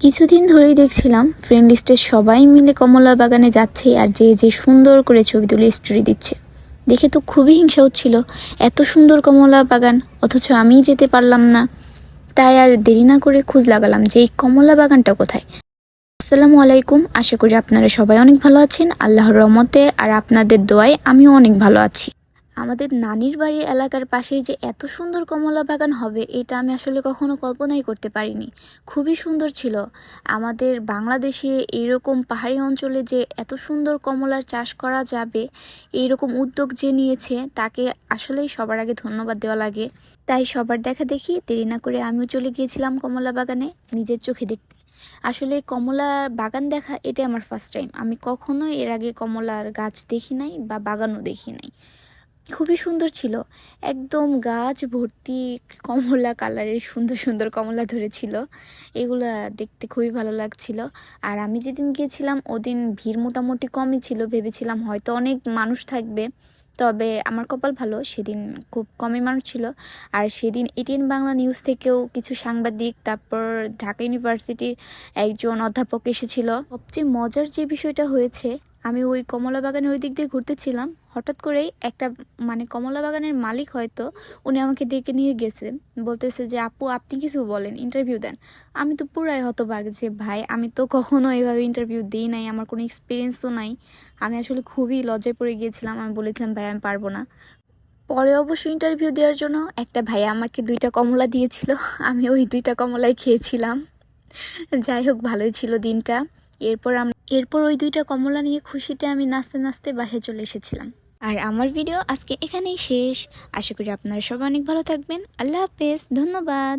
কিছুদিন ধরেই দেখছিলাম ফ্রেন্ড লিস্টের সবাই মিলে কমলা বাগানে যাচ্ছে আর যে যে সুন্দর করে ছবি তুলে স্টোরি দিচ্ছে। দেখে তো খুবই হিংসা হচ্ছিল, এত সুন্দর কমলা বাগান অথচ আমিই যেতে পারলাম না। তাই আর দেরি না করে খোঁজ লাগালাম যে এই কমলা বাগানটা কোথায়। আসসালামু আলাইকুম, আশা করি আপনারা সবাই অনেক ভালো আছেন আল্লাহর রহমতে, আর আপনাদের দোয়ায় আমিও অনেক ভালো আছি। আমাদের নানির বাড়ির এলাকার পাশেই যে এত সুন্দর কমলা বাগান হবে এটা আমি আসলে কখনো কল্পনাই করতে পারিনি। খুবই সুন্দর ছিল। আমাদের বাংলাদেশে এইরকম পাহাড়ি অঞ্চলে যে এত সুন্দর কমলার চাষ করা যাবে, এইরকম উদ্যোগ যে নিয়েছে তাকে আসলেই সবার আগে ধন্যবাদ দেওয়া লাগে। তাই সবার দেখা দেখি দেরি না করে আমিও চলে গিয়েছিলাম কমলা বাগানে নিজের চোখে দেখতে। আসলে কমলা বাগান দেখা এটা আমার ফার্স্ট টাইম। আমি কখনোই এর আগে কমলার গাছ দেখি নাই বা বাগানও দেখি নাই। খুবই সুন্দর ছিল, একদম গাছ ভর্তি কমলা কালারের সুন্দর সুন্দর কমলা ধরেছিল। এগুলা দেখতে খুবই ভালো লাগছিল। আর আমি যেদিন গিয়েছিলাম ওদিন ভিড় মোটামুটি কমই ছিল, ভেবেছিলাম হয়তো অনেক মানুষ থাকবে, তবে আমার কপাল ভালো, সেদিন খুব কমই মানুষ ছিল। আর সেদিন এটিএন বাংলা নিউজ থেকেও কিছু সাংবাদিক, তারপর ঢাকা ইউনিভার্সিটির একজন অধ্যাপক এসেছিল। সবচেয়ে মজার যে বিষয়টা হয়েছে, আমি ওই কমলা বাগানের ওই দিক দিয়ে ঘুরতেছিলাম, হঠাৎ করেই একটা কমলা বাগানের মালিক হয়তো, উনি আমাকে ডেকে নিয়ে গেছে, বলতেছে যে আপু আপনি কিছু বলেন, ইন্টারভিউ দেন। আমি তো পুরাই হতবাক যে ভাই আমি তো কখনো এইভাবে ইন্টারভিউ দিই নাই, আমার কোনো এক্সপিরিয়েন্সও নাই। আমি আসলে খুবই লজ্জায় পড়ে গিয়েছিলাম, আমি বলেছিলাম ভাই আমি পারবো না। পরে অবশ্য ইন্টারভিউ দেওয়ার জন্য একটা ভাই আমাকে 2টা কমলা দিয়েছিল, আমি ওই 2টা কমলাই খেয়েছিলাম। যাই হোক, ভালোই ছিল দিনটা। এরপর ওই 2টা কমলা নিয়ে খুশিতে আমি নাচতে নাচতে বাসায় চলে এসেছিলাম। আর আমার ভিডিও আজকে এখানেই শেষ। আশা করি আপনারা সবাই অনেক ভালো থাকবেন। আল্লাহ হাফেজ, ধন্যবাদ।